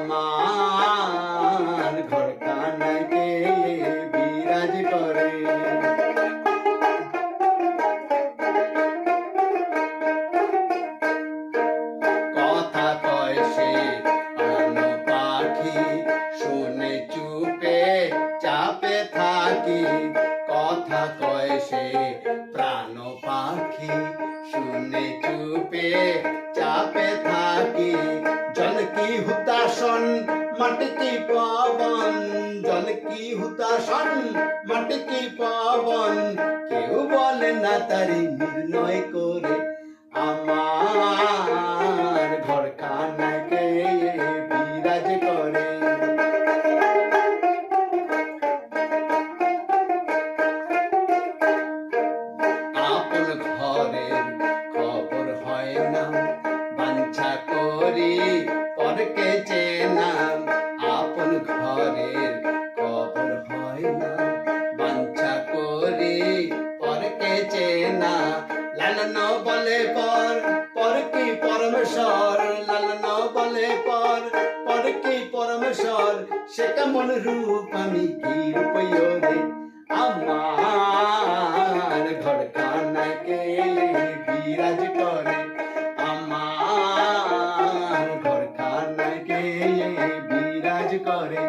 আমার ঘর কানাকে বিরাজ করে। কথা কয় সে আনো পাখি, শুনে চুপে চাপে থাকি। কথা কয় সে প্রাণ পাখি, শুনে চুপে চাপে থাকি। জল কি হুতাশন মাটি কি পাবন, জল কি হুতাশন মাটি কি পাবন, কেউ বলে না তারি নির্ণয় করে। আমার ঘর কানাকে বিরাজ করে। আপন ঘরের খবর হয় না, বাঞ্ছা করি পরকে চেনা। আপন ঘরের খবর হয় না, বাঞ্ছা করি পরকে চেনা। লালন বলে পর কি পরমেশ্বর, লালন বলে পর কি পরমেশ্বর। সে কেমন রূপ আমি কি রূপ রে। আমার ঘর কানাকে বিরাজ করে। আমার ঘর কানাকে বিরাজ করে।